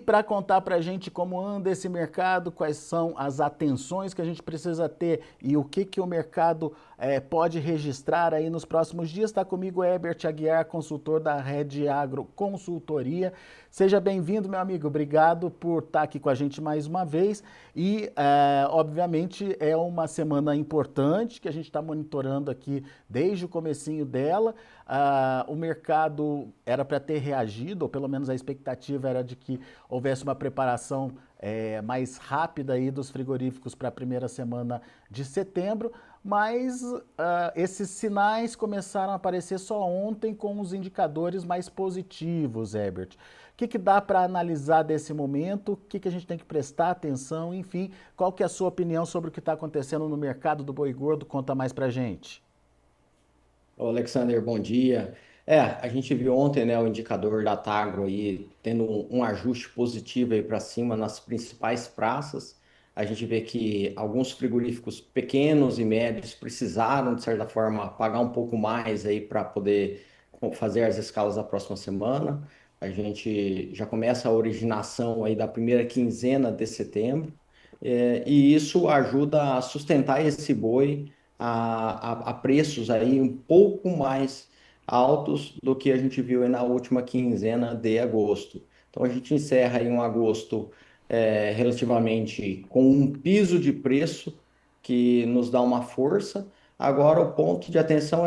para contar para a gente como anda esse mercado, quais são as atenções que a gente precisa ter e o que o mercado pode registrar aí nos próximos dias, está comigo Herbert Aguiar, consultor da Rede Agro Consultoria. Seja bem-vindo, meu amigo. Obrigado por estar aqui com a gente mais uma vez. E, obviamente, é uma semana importante que a gente está monitorando aqui desde o comecinho dela. O mercado era para ter reagido, ou pelo menos a expectativa era de que houvesse uma preparação mais rápida aí dos frigoríficos para a primeira semana de setembro, mas esses sinais começaram a aparecer só ontem com os indicadores mais positivos, Herbert. O que dá para analisar desse momento? O que a gente tem que prestar atenção? Enfim, qual que é a sua opinião sobre o que está acontecendo no mercado do boi gordo? Conta mais para a gente. Ô, Alexander, bom dia. A gente viu ontem, né, o indicador da Tagro aí tendo um ajuste positivo aí para cima nas principais praças. A gente vê que alguns frigoríficos pequenos e médios precisaram, de certa forma, pagar um pouco mais aí para poder fazer as escalas da próxima semana. A gente já começa a originação aí da primeira quinzena de setembro, e isso ajuda a sustentar esse boi a preços aí um pouco mais altos do que a gente viu aí na última quinzena de agosto. Então a gente encerra aí um agosto relativamente com um piso de preço que nos dá uma força. Agora o ponto de atenção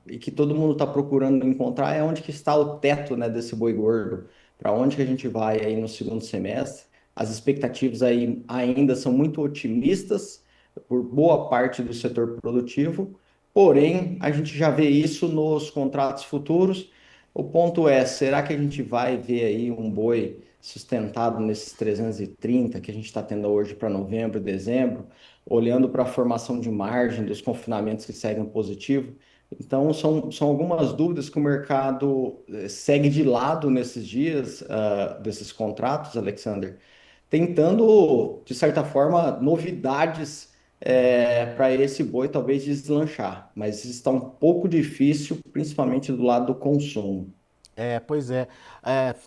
e que todo mundo está procurando encontrar é onde que está o teto, né, desse boi gordo. Para onde que a gente vai aí no segundo semestre? As expectativas aí ainda são muito otimistas por boa parte do setor produtivo, porém, a gente já vê isso nos contratos futuros. O ponto é, será que a gente vai ver aí um boi sustentado nesses 330 que a gente está tendo hoje para novembro, dezembro, olhando para a formação de margem dos confinamentos que seguem positivo? Então, são algumas dúvidas que o mercado segue de lado nesses dias, desses contratos, Alexander, tentando, de certa forma, novidades para esse boi talvez deslanchar, mas está um pouco difícil, principalmente do lado do consumo. Pois é,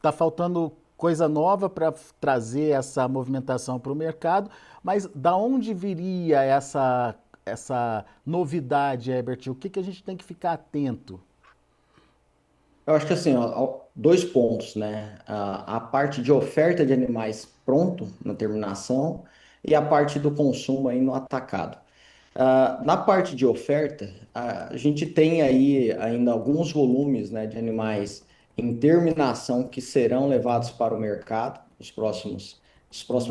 tá faltando coisa nova para trazer essa movimentação para o mercado, mas da onde viria essa novidade, Herbert? O que a gente tem que ficar atento? Eu acho que assim, ó, dois pontos, né? A parte de oferta de animais pronto na terminação e a parte do consumo aí no atacado. Na parte de oferta, a gente tem aí ainda alguns volumes, né, de animais em terminação que serão levados para o mercado nas próximas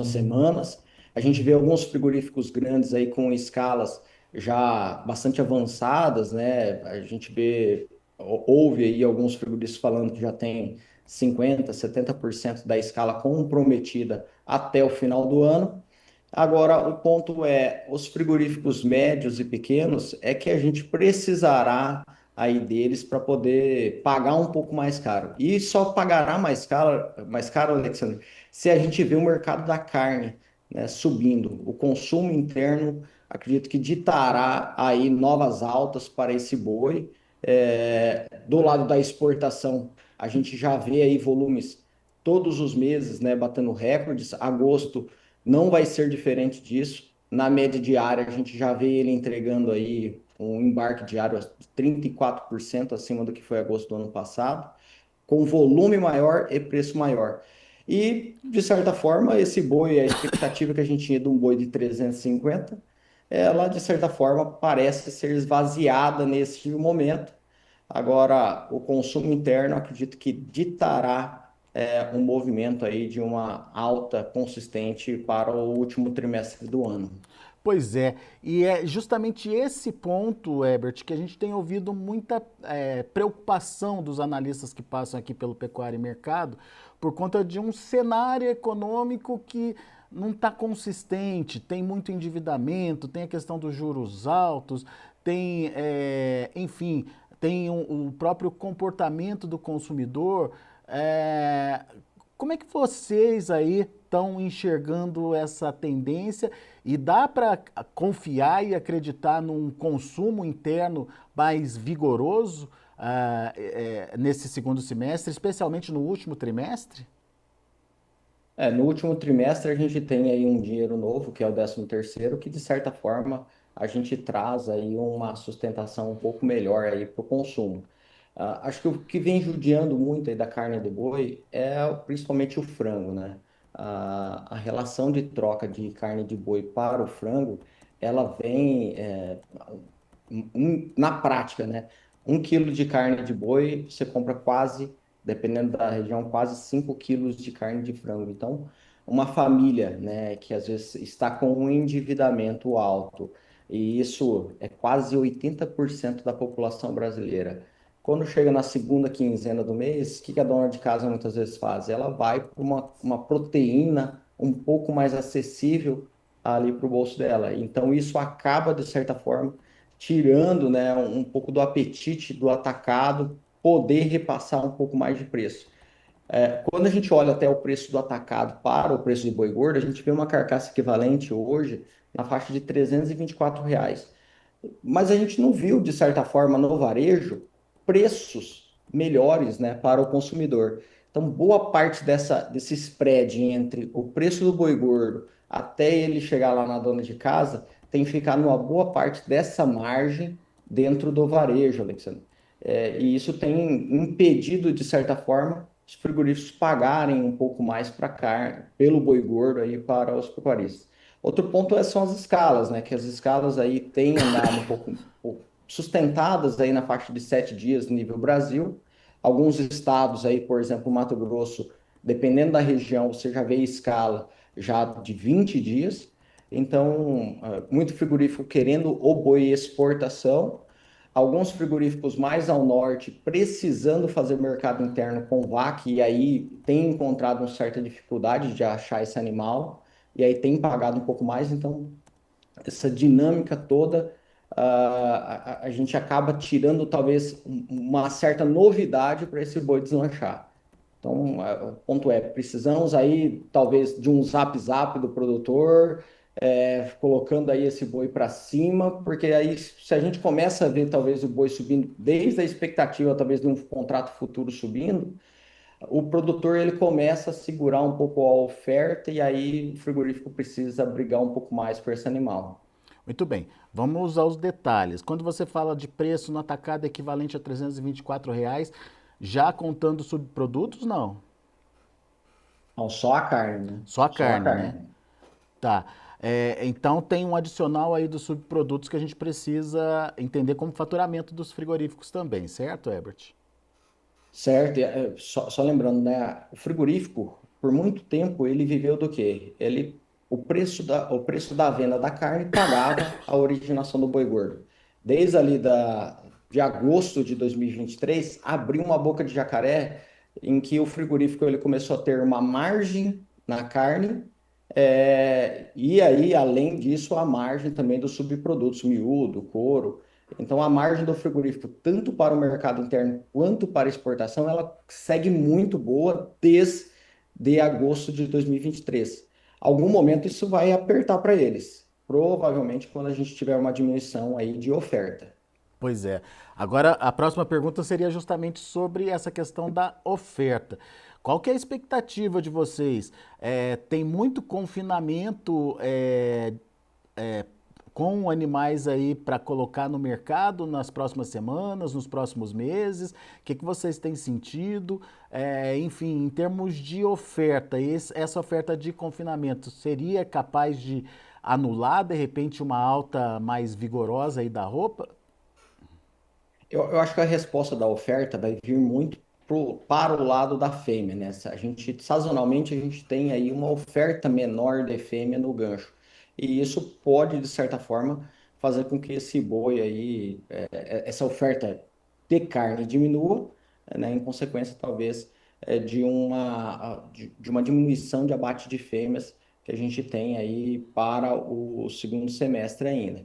semanas. A gente vê alguns frigoríficos grandes aí com escalas já bastante avançadas, né? A gente ouve aí alguns frigoríficos falando que já tem 50, 70% da escala comprometida até o final do ano. Agora, o ponto é, os frigoríficos médios e pequenos é que a gente precisará aí deles para poder pagar um pouco mais caro. E só pagará mais caro, Alexandre, se a gente vê o mercado da carne, né, subindo. O consumo interno, acredito que ditará aí novas altas para esse boi. Do lado da exportação, a gente já vê aí volumes todos os meses, né, batendo recordes. Agosto não vai ser diferente disso. Na média diária, a gente já vê ele entregando aí um embarque diário de 34% acima do que foi agosto do ano passado, com volume maior e preço maior. E, de certa forma, esse boi, a expectativa que a gente tinha de um boi de 350, ela, de certa forma, parece ser esvaziada nesse momento. Agora, o consumo interno, acredito que ditará um movimento aí de uma alta consistente para o último trimestre do ano. Pois é, e é justamente esse ponto, Herbert, que a gente tem ouvido muita preocupação dos analistas que passam aqui pelo Pecuária e Mercado, por conta de um cenário econômico que não está consistente, tem muito endividamento, tem a questão dos juros altos, tem, enfim, tem o próprio comportamento do consumidor. É, Como é que vocês aí estão enxergando essa tendência e dá para confiar e acreditar num consumo interno mais vigoroso nesse segundo semestre, especialmente no último trimestre? No último trimestre a gente tem aí um dinheiro novo, que é o 13º, que de certa forma a gente traz aí uma sustentação um pouco melhor aí para o consumo. Acho que o que vem judiando muito aí da carne de boi é principalmente o frango, né? A relação de troca de carne de boi para o frango, ela vem na prática, né? 1 quilo de carne de boi, você compra quase, dependendo da região, quase 5 quilos de carne de frango. Então, uma família, né, que às vezes está com um endividamento alto, e isso é quase 80% da população brasileira. Quando chega na segunda quinzena do mês, o que a dona de casa muitas vezes faz? Ela vai para uma proteína um pouco mais acessível ali para o bolso dela. Então, isso acaba, de certa forma, tirando, né, um pouco do apetite do atacado, poder repassar um pouco mais de preço. Quando a gente olha até o preço do atacado para o preço do boi gordo, a gente vê uma carcaça equivalente hoje na faixa de R$ 324. Mas a gente não viu, de certa forma, no varejo, preços melhores, né, para o consumidor. Então, boa parte desse spread entre o preço do boi gordo até ele chegar lá na dona de casa tem ficado uma boa parte dessa margem dentro do varejo, Alexandre. E isso tem impedido, de certa forma, os frigoríficos pagarem um pouco mais para carne, pelo boi gordo aí para os pecuaristas. Outro ponto são as escalas, né? Que as escalas aí têm andado um pouco sustentadas aí na faixa de 7 dias no nível Brasil. Alguns estados aí, por exemplo, Mato Grosso, dependendo da região, você já vê escala já de 20 dias. Então, muito frigorífico querendo o boi exportação, alguns frigoríficos mais ao norte precisando fazer mercado interno com vaca, e aí tem encontrado uma certa dificuldade de achar esse animal, e aí tem pagado um pouco mais. Então, essa dinâmica toda, a gente acaba tirando talvez uma certa novidade para esse boi deslanchar. Então, o ponto é, precisamos aí talvez de um zap-zap do produtor, colocando aí esse boi para cima, porque aí se a gente começa a ver talvez o boi subindo, desde a expectativa talvez de um contrato futuro subindo, o produtor ele começa a segurar um pouco a oferta e aí o frigorífico precisa brigar um pouco mais por esse animal. Muito bem, vamos aos detalhes. Quando você fala de preço no atacado equivalente a R$ 324, já contando subprodutos, não? Não, só a carne, né? Só a Só a carne, né? carne. Tá. Então tem um adicional aí dos subprodutos que a gente precisa entender como faturamento dos frigoríficos também, certo, Herbert? Certo, só lembrando, né? O frigorífico, por muito tempo, ele viveu do quê? O preço da venda da carne pagava a originação do boi gordo. Desde ali de agosto de 2023, abriu uma boca de jacaré em que o frigorífico ele começou a ter uma margem na carne, e aí, além disso, a margem também dos subprodutos, miúdo, couro. Então, a margem do frigorífico, tanto para o mercado interno quanto para exportação, ela segue muito boa desde agosto de 2023. Algum momento isso vai apertar para eles, provavelmente quando a gente tiver uma diminuição aí de oferta. Pois é. Agora, a próxima pergunta seria justamente sobre essa questão da oferta. Qual que é a expectativa de vocês? Tem muito confinamento é, com animais aí para colocar no mercado nas próximas semanas, nos próximos meses? O que vocês têm sentido? Enfim, em termos de oferta, essa oferta de confinamento seria capaz de anular, de repente, uma alta mais vigorosa aí da roupa? Eu acho que a resposta da oferta vai vir muito para o lado da fêmea, né? Sazonalmente, a gente tem aí uma oferta menor de fêmea no gancho. E isso pode, de certa forma, fazer com que esse boi aí, essa oferta de carne diminua, né? Em consequência, talvez, de uma diminuição de abate de fêmeas que a gente tem aí para o segundo semestre ainda.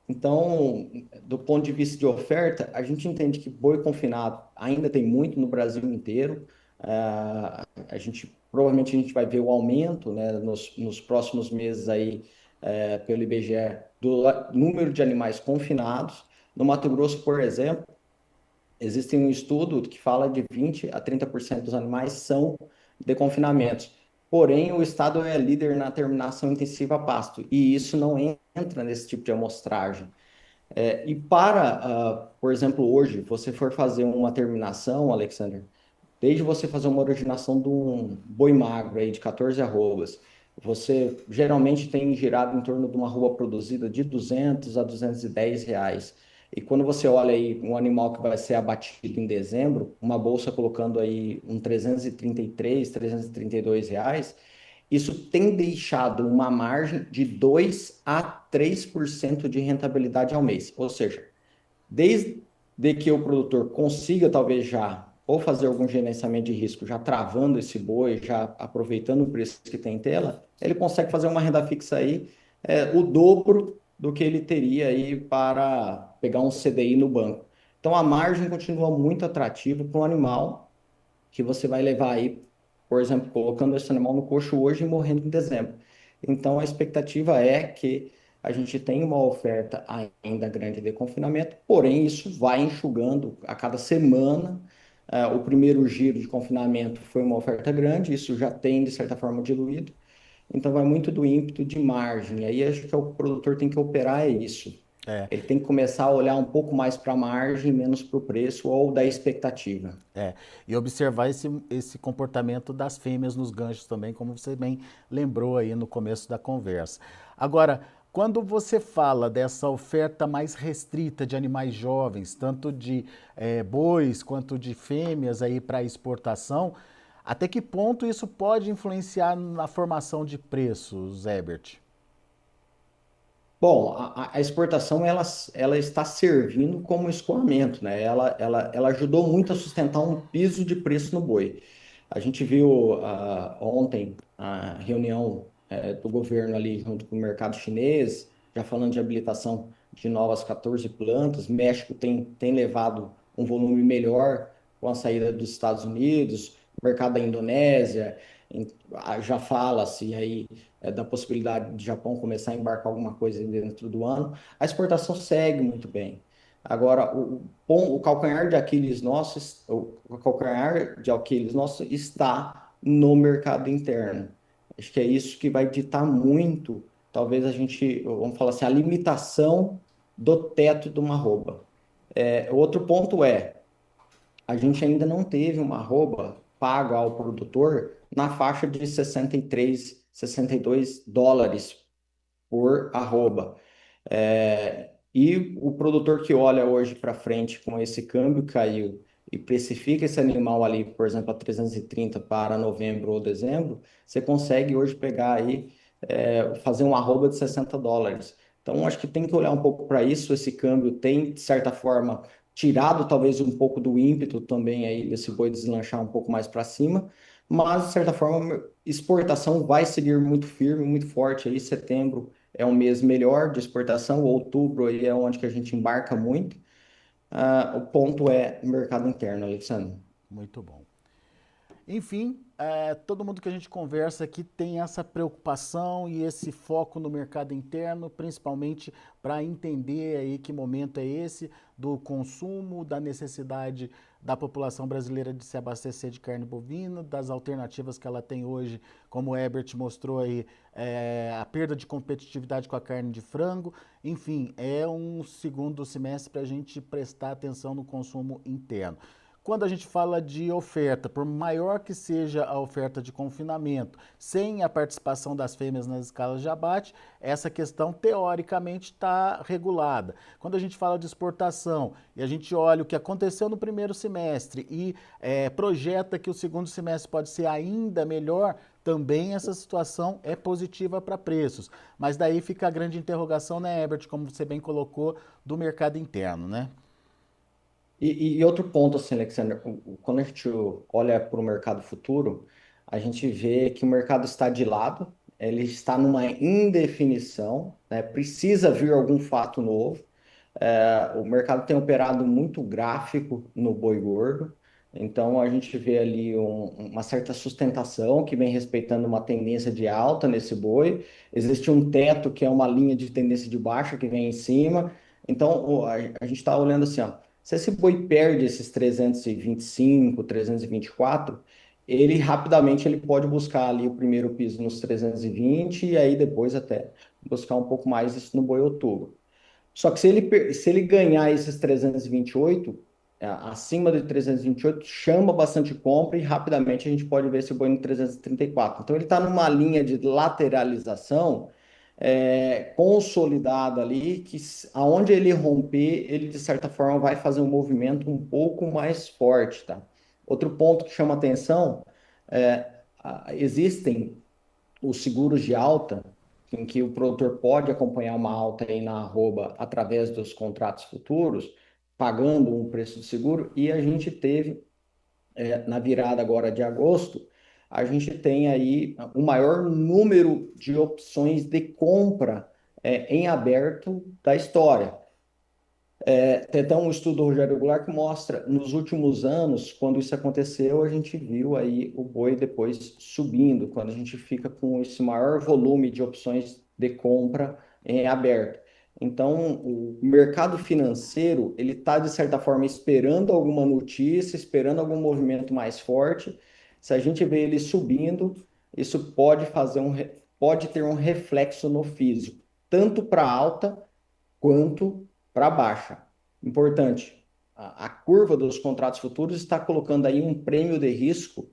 Então, do ponto de vista de oferta, a gente entende que boi confinado ainda tem muito no Brasil inteiro. Provavelmente a gente vai ver o aumento, né, nos próximos meses aí, pelo IBGE, do número de animais confinados. No Mato Grosso, por exemplo, existe um estudo que fala de 20 a 30% dos animais são de confinamentos. porém o Estado é líder na terminação intensiva a pasto, e isso não entra nesse tipo de amostragem. E por exemplo, hoje, você for fazer uma terminação, Alexander, desde você fazer uma originação de um boi magro aí de 14 arrobas, você geralmente tem girado em torno de uma arroba produzida de 200 a R$ 210. E quando você olha aí um animal que vai ser abatido em dezembro, uma bolsa colocando aí um 333, R$ 332, isso tem deixado uma margem de 2 a 3% de rentabilidade ao mês. Ou seja, desde que o produtor consiga talvez já ou fazer algum gerenciamento de risco, já travando esse boi, já aproveitando o preço que tem em tela, ele consegue fazer uma renda fixa aí o dobro do que ele teria aí para pegar um CDI no banco. Então a margem continua muito atrativa para um animal que você vai levar aí, por exemplo, colocando esse animal no coxo hoje e morrendo em dezembro. Então, a expectativa é que a gente tenha uma oferta ainda grande de confinamento, porém, isso vai enxugando a cada semana. O primeiro giro de confinamento foi uma oferta grande, isso já tem, de certa forma, diluído. Então, vai muito do ímpeto de margem. Aí, acho que o produtor tem que operar é isso. É, Ele tem que começar a olhar um pouco mais para a margem, menos para o preço ou da expectativa. é. E observar esse comportamento das fêmeas nos ganchos também, como você bem lembrou aí no começo da conversa. Agora, quando você fala dessa oferta mais restrita de animais jovens, tanto de bois quanto de fêmeas aí para exportação, até que ponto isso pode influenciar na formação de preços, Herbert? Bom, a exportação ela está servindo como escoamento, né? Ela ajudou muito a sustentar um piso de preço no boi. A gente viu ontem a reunião do governo ali junto com o mercado chinês, já falando de habilitação de novas 14 plantas. México tem levado um volume melhor com a saída dos Estados Unidos, o mercado da Indonésia, já fala-se aí da possibilidade de Japão começar a embarcar alguma coisa dentro do ano. A exportação segue muito bem. Agora, o calcanhar de Aquiles nosso, o calcanhar de Aquiles nosso está no mercado interno. Acho que é isso que vai ditar muito, talvez a gente, vamos falar assim, a limitação do teto de uma arroba. Outro ponto a gente ainda não teve uma arroba paga ao produtor na faixa de 63, US$ 62 por arroba. E o produtor que olha hoje para frente com esse câmbio caiu e precifica esse animal ali, por exemplo, a 330 para novembro ou dezembro, você consegue hoje pegar aí, fazer um arroba de US$ 60. Então, acho que tem que olhar um pouco para isso. Esse câmbio tem, de certa forma, tirado talvez um pouco do ímpeto também aí desse boi deslanchar um pouco mais para cima, mas, de certa forma, exportação vai seguir muito firme, muito forte aí, setembro é um mês melhor de exportação, outubro aí é onde que a gente embarca muito. O ponto é o mercado interno, Alexandre. Muito bom. Enfim, todo mundo que a gente conversa aqui tem essa preocupação e esse foco no mercado interno, principalmente para entender aí que momento é esse do consumo, da necessidade da população brasileira de se abastecer de carne bovina, das alternativas que ela tem hoje, como o Herbert mostrou aí, a perda de competitividade com a carne de frango. Enfim, é um segundo semestre para a gente prestar atenção no consumo interno. Quando a gente fala de oferta, por maior que seja a oferta de confinamento, sem a participação das fêmeas nas escalas de abate, essa questão teoricamente está regulada. Quando a gente fala de exportação e a gente olha o que aconteceu no primeiro semestre e projeta que o segundo semestre pode ser ainda melhor, também essa situação é positiva para preços. Mas daí fica a grande interrogação, né, Herbert, como você bem colocou, do mercado interno, né? E outro ponto, assim, Alexander, quando a gente olha para o mercado futuro, a gente vê que o mercado está de lado, ele está numa indefinição, né? Precisa vir algum fato novo. O mercado tem operado muito gráfico no boi gordo, então a gente vê ali uma certa sustentação que vem respeitando uma tendência de alta nesse boi. Existe um teto que é uma linha de tendência de baixa que vem em cima. Então a gente está olhando assim, ó, se esse boi perde esses 325, 324, ele rapidamente ele pode buscar ali o primeiro piso nos 320 e aí depois até buscar um pouco mais isso no boi outubro. Só que se ele ganhar esses 328, acima de 328, chama bastante compra e rapidamente a gente pode ver esse boi no 334. Então ele está numa linha de lateralização consolidada ali, que aonde ele romper, ele de certa forma vai fazer um movimento um pouco mais forte, tá? Outro ponto que chama atenção, existem os seguros de alta, em que o produtor pode acompanhar uma alta aí na arroba através dos contratos futuros, pagando um preço de seguro, e a gente teve, na virada agora de agosto, a gente tem aí o maior número de opções de compra em aberto da história. Tem até um estudo do Rogério Goulart que mostra, nos últimos anos, quando isso aconteceu, a gente viu aí o boi depois subindo, quando a gente fica com esse maior volume de opções de compra em aberto. Então, o mercado financeiro, ele está, de certa forma, esperando alguma notícia, esperando algum movimento mais forte. Se a gente vê ele subindo, isso pode ter um reflexo no físico, tanto para alta quanto para baixa. Importante, a curva dos contratos futuros está colocando aí um prêmio de risco,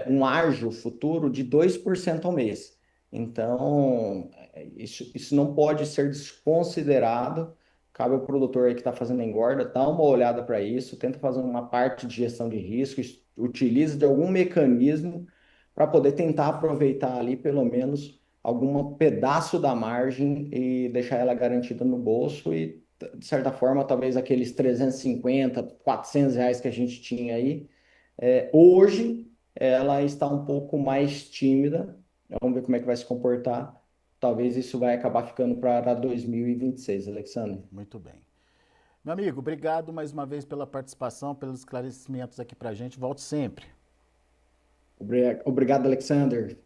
um ágio futuro de 2% ao mês. Então, isso não pode ser desconsiderado. Cabe ao produtor aí que está fazendo engorda, dá uma olhada para isso, tenta fazer uma parte de gestão de risco, utiliza de algum mecanismo para poder tentar aproveitar ali pelo menos algum pedaço da margem e deixar ela garantida no bolso e, de certa forma, talvez aqueles 350, R$ 400 que a gente tinha aí, hoje ela está um pouco mais tímida. Vamos ver como é que vai se comportar. Talvez isso vai acabar ficando para 2026, Alexandre. Muito bem. Meu amigo, obrigado mais uma vez pela participação, pelos esclarecimentos aqui pra gente. Volte sempre. Obrigado, Alexander.